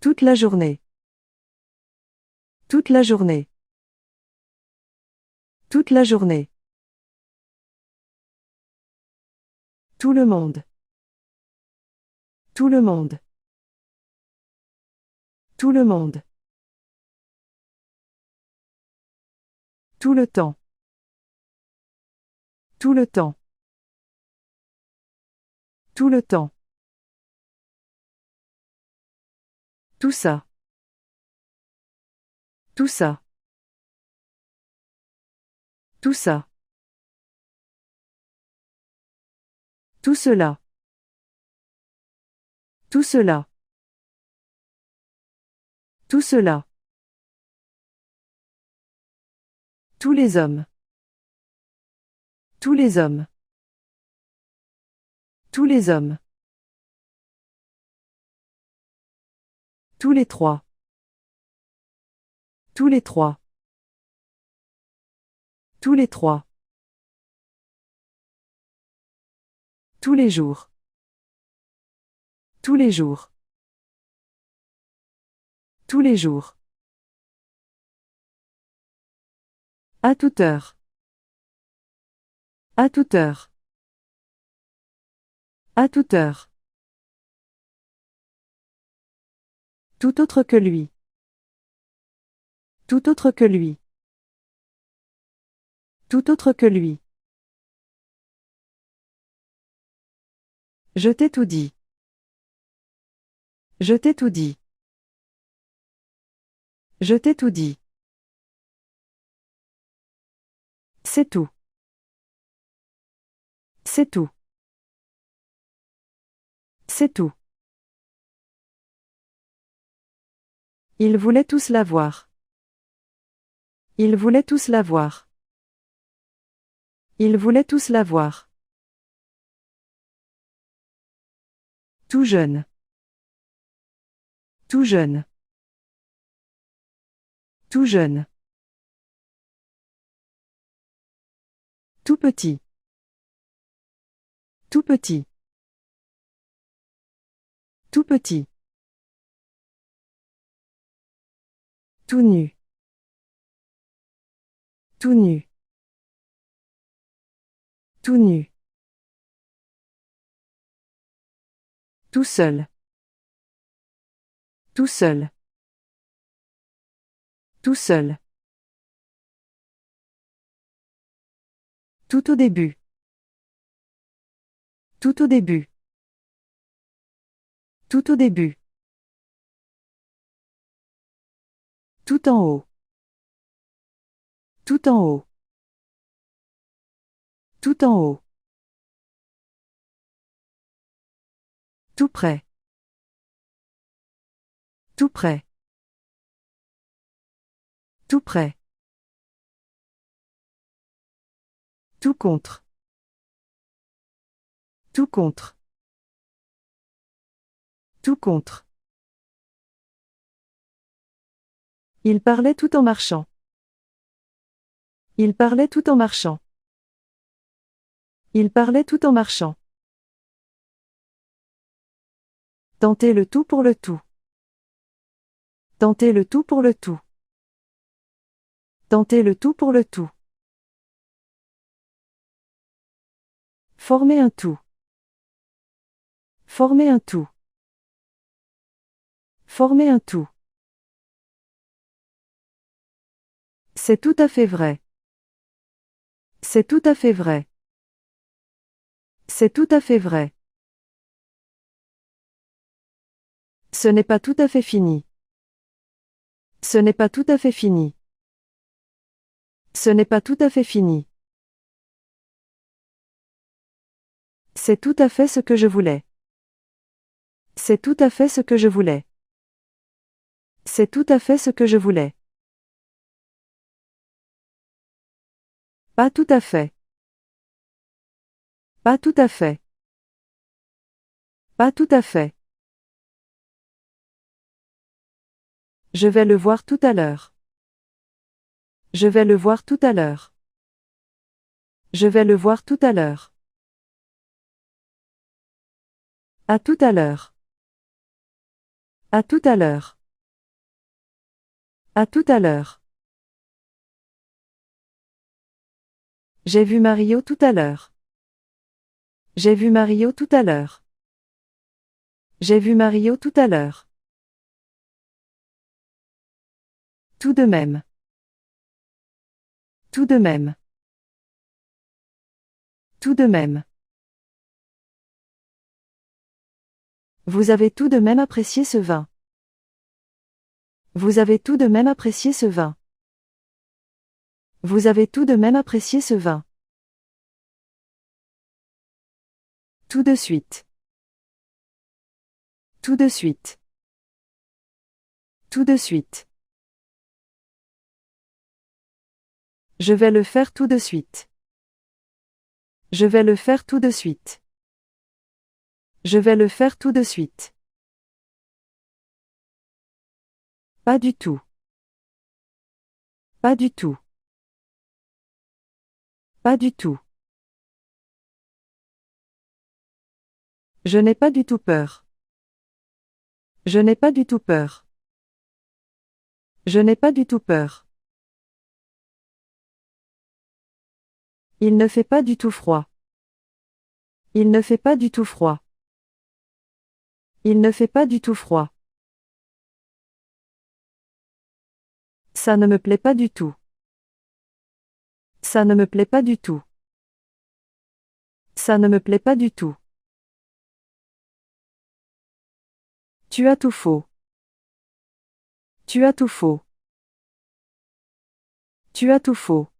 Toute la journée. Toute la journée. Toute la journée. Tout le monde. Tout le monde. Tout le monde. Tout le temps. Tout le temps. Tout le temps. Tout ça. Tout ça. Tout ça. Tout cela. Tout cela. Tout cela. Tous les hommes. Tous les hommes. Tous les hommes. Tous les trois. Tous les trois. Tous les trois. Tous les jours. Tous les jours. Tous les jours. À toute heure. À toute heure. À toute heure. Tout autre que lui. Tout autre que lui. Tout autre que lui. Je t'ai tout dit. Je t'ai tout dit. Je t'ai tout dit. C'est tout. C'est tout. C'est tout. Ils voulaient tous la voir. Ils voulaient tous la voir. Ils voulaient tous la voir. Tout jeune. Tout jeune. Tout jeune. Tout petit. Tout petit. Tout petit. Tout nu. Tout nu. Tout nu. Tout seul. Tout seul. Tout seul. Tout au début. Tout au début. Tout au début. Tout en haut. Tout en haut. Tout en haut. Tout près. Tout près. Tout près. Tout contre. Tout contre. Tout contre. Il parlait tout en marchant. Il parlait tout en marchant. Il parlait tout en marchant. Tenter le tout pour le tout. Tenter le tout pour le tout. Tenter le tout pour le tout. Former un tout. Former un tout. Former un tout. C'est tout à fait vrai. C'est tout à fait vrai. C'est tout à fait vrai. Ce n'est pas tout à fait fini. Ce n'est pas tout à fait fini. Ce n'est pas tout à fait fini. C'est tout à fait ce que je voulais. C'est tout à fait ce que je voulais. C'est tout à fait ce que je voulais. Pas tout à fait. Pas tout à fait. Pas tout à fait. Je vais le voir tout à l'heure. Je vais le voir tout à l'heure. Je vais le voir tout à l'heure. À tout à l'heure. À tout à l'heure. À tout à l'heure. J'ai vu Mario tout à l'heure. J'ai vu Mario tout à l'heure. J'ai vu Mario tout à l'heure. Tout de même. Tout de même. Tout de même. Vous avez tout de même apprécié ce vin. Vous avez tout de même apprécié ce vin. Vous avez tout de même apprécié ce vin. Tout de suite. Tout de suite. Tout de suite. Je vais le faire tout de suite. Je vais le faire tout de suite. Je vais le faire tout de suite. Pas du tout. Pas du tout. Pas du tout. Je n'ai pas du tout peur. Je n'ai pas du tout peur. Je n'ai pas du tout peur. Il ne fait pas du tout froid. Il ne fait pas du tout froid. Il ne fait pas du tout froid. Ça ne me plaît pas du tout. Ça ne me plaît pas du tout. Ça ne me plaît pas du tout. Tu as tout faux. Tu as tout faux. Tu as tout faux.